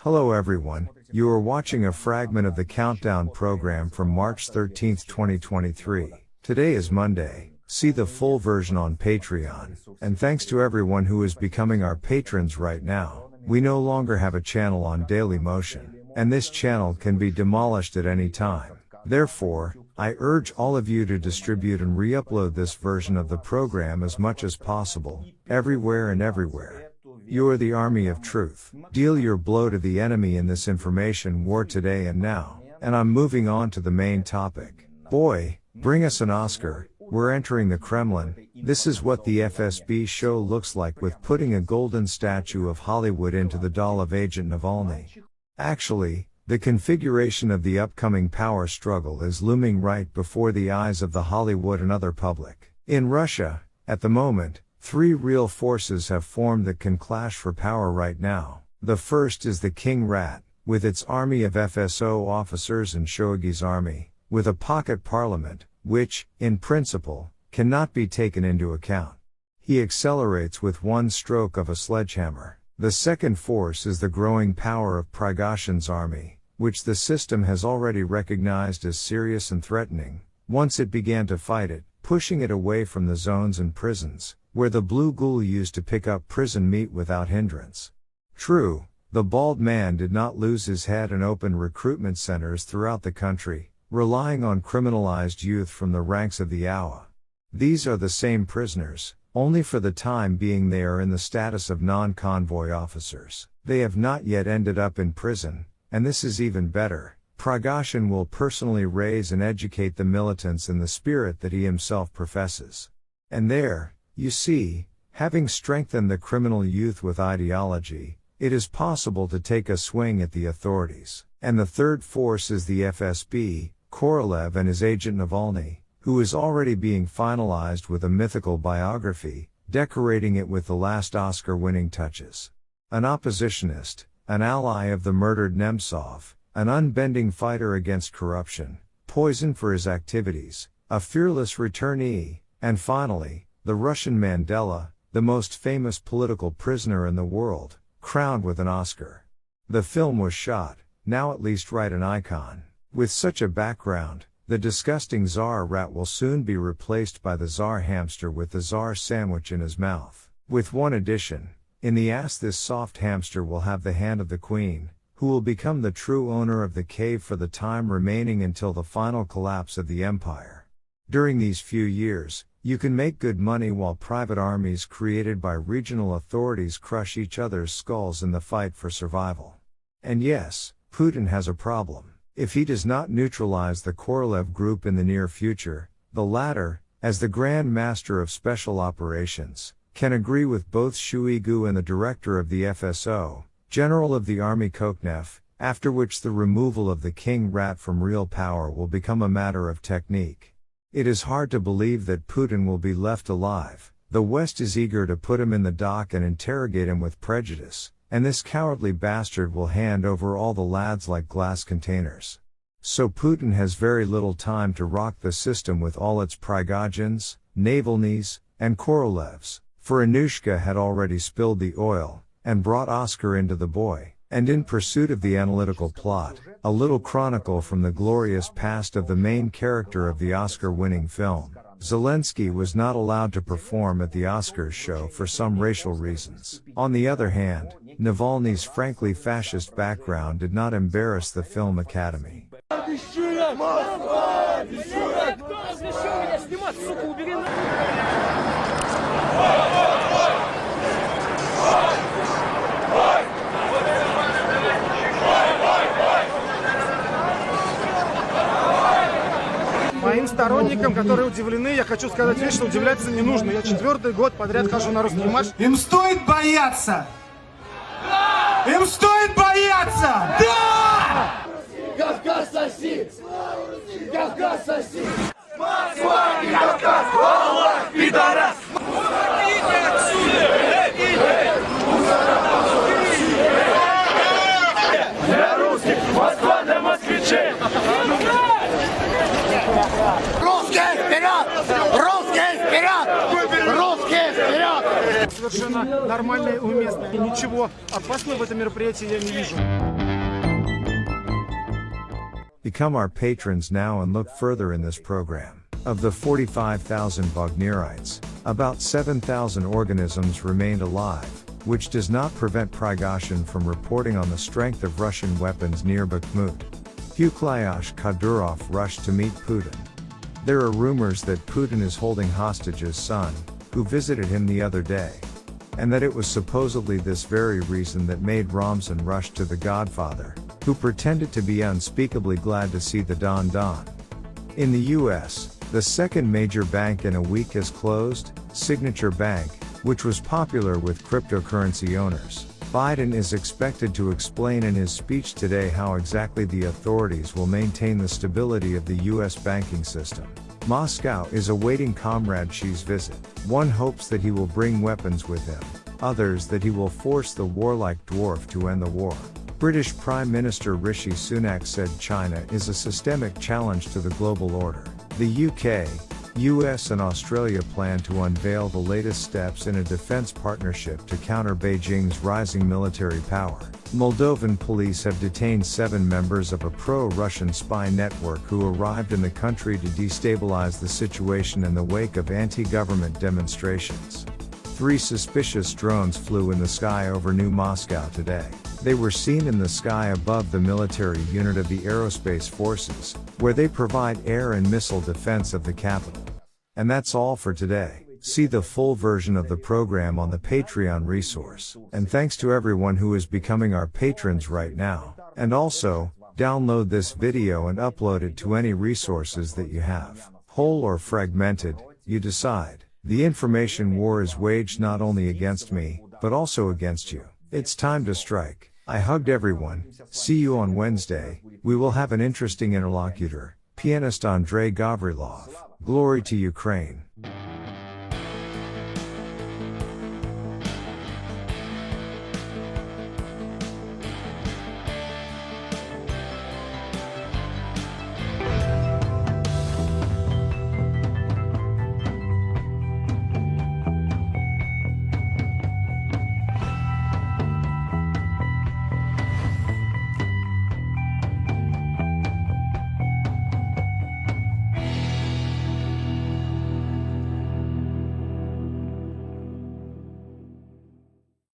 Hello everyone, you are watching a fragment of the Countdown program from March 13, 2023. Today is Monday. See the full version on Patreon. And thanks to everyone who is becoming our patrons right now. We no longer have a channel on Daily Motion, and this channel can be demolished at any time. Therefore, I urge all of you to distribute and re-upload this version of the program as much as possible, everywhere and everywhere. You are the army of truth. Deal your blow to the enemy in this information war today and now. And I'm moving on to the main topic. Boy, bring us an Oscar. We're entering the Kremlin. This is what the FSB show looks like with putting a golden statue of Hollywood into the doll of Agent Navalny. Actually, the configuration of the upcoming power struggle is looming right before the eyes of the Hollywood and other public. In Russia, at the moment, three real forces have formed that can clash for power right now. The first is the King Rat, with its army of FSO officers and Shoigu's army, with a pocket parliament, which, in principle, cannot be taken into account. He accelerates with one stroke of a sledgehammer. The second force is the growing power of Prigozhin's army, which the system has already recognized as serious and threatening, once it began to fight it, pushing it away from the zones and prisons, where the blue ghoul used to pick up prison meat without hindrance. True, the bald man did not lose his head and opened recruitment centers throughout the country, relying on criminalized youth from the ranks of the AWA. These are the same prisoners, only for the time being they are in the status of non-convoy officers. They have not yet ended up in prison, and this is even better. Prigozhin will personally raise and educate the militants in the spirit that he himself professes. And there, you see, having strengthened the criminal youth with ideology, it is possible to take a swing at the authorities. And the third force is the FSB, Korolev and his agent Navalny, who is already being finalized with a mythical biography, decorating it with the last Oscar-winning touches. An oppositionist, an ally of the murdered Nemtsov, an unbending fighter against corruption, poisoned for his activities, a fearless returnee, and finally, the Russian Mandela, the most famous political prisoner in the world, crowned with an Oscar. The film was shot, now at least write an icon. With such a background, the disgusting Tsar rat will soon be replaced by the Tsar hamster with the Tsar sandwich in his mouth. With one addition, in the ass this soft hamster will have the hand of the queen, who will become the true owner of the cave for the time remaining until the final collapse of the empire. During these few years, you can make good money while private armies created by regional authorities crush each other's skulls in the fight for survival. And yes, Putin has a problem. If he does not neutralize the Korolev group in the near future, the latter, as the Grand Master of Special Operations, can agree with both Shoigu and the director of the FSO, General of the Army Koknev, after which the removal of the King Rat from real power will become a matter of technique. It is hard to believe that Putin will be left alive. The West is eager to put him in the dock and interrogate him with prejudice, and this cowardly bastard will hand over all the lads like glass containers. So Putin has very little time to rock the system with all its Prigozhins, Navalnys, and Korolevs, for Anushka had already spilled the oil, and brought Oscar into the boy. And in pursuit of the analytical plot, a little chronicle from the glorious past of the main character of the Oscar-winning film, Zelensky was not allowed to perform at the Oscars show for some racial reasons. On the other hand, Navalny's frankly fascist background did not embarrass the film academy. Моим сторонникам, которые удивлены, я хочу сказать вещь, что удивляться не нужно. Я 4-й год подряд хожу на русский марш. Им стоит бояться! Им стоит бояться! Да! Кавказ соси! Кавказ соси! Москва и Кавказ! Аллах, пидорас! Уходите отсюда! Для русских Москва для москвичей! Русские вперед! Русские вперед! Русские вперед! Совершенно нормально и уместно. И ничего опасного в этом мероприятии я не вижу. Become our patrons now and look further in this program. Of the 45,000 Wagnerites, about 7,000 organisms remained alive, which does not prevent Prigozhin from reporting on the strength of Russian weapons near Bakhmut. Puklyash Kadyrov rushed to meet Putin. There are rumors that Putin is holding hostage his son, who visited him the other day. And that it was supposedly this very reason that made Ramzan rush to the Godfather, who pretended to be unspeakably glad to see the Don Don. In the US, the second major bank in a week has closed, Signature Bank, which was popular with cryptocurrency owners. Biden is expected to explain in his speech today how exactly the authorities will maintain the stability of the US banking system. Moscow is awaiting Comrade Xi's visit. One hopes that he will bring weapons with him, others that he will force the warlike dwarf to end the war. British Prime Minister Rishi Sunak said China is a systemic challenge to the global order. The UK, US and Australia plan to unveil the latest steps in a defense partnership to counter Beijing's rising military power. Moldovan police have detained 7 members of a pro-Russian spy network who arrived in the country to destabilize the situation in the wake of anti-government demonstrations. 3 suspicious drones flew in the sky over New Moscow today. They were seen in the sky above the military unit of the Aerospace Forces, where they provide air and missile defense of the capital. And that's all for today. See the full version of the program on the Patreon resource. And thanks to everyone who is becoming our patrons right now. And also, download this video and upload it to any resources that you have. Whole or fragmented, you decide. The information war is waged not only against me, but also against you. It's time to strike. I hugged everyone. See you on Wednesday. We will have an interesting interlocutor, pianist Andrei Gavrilov. Glory to Ukraine.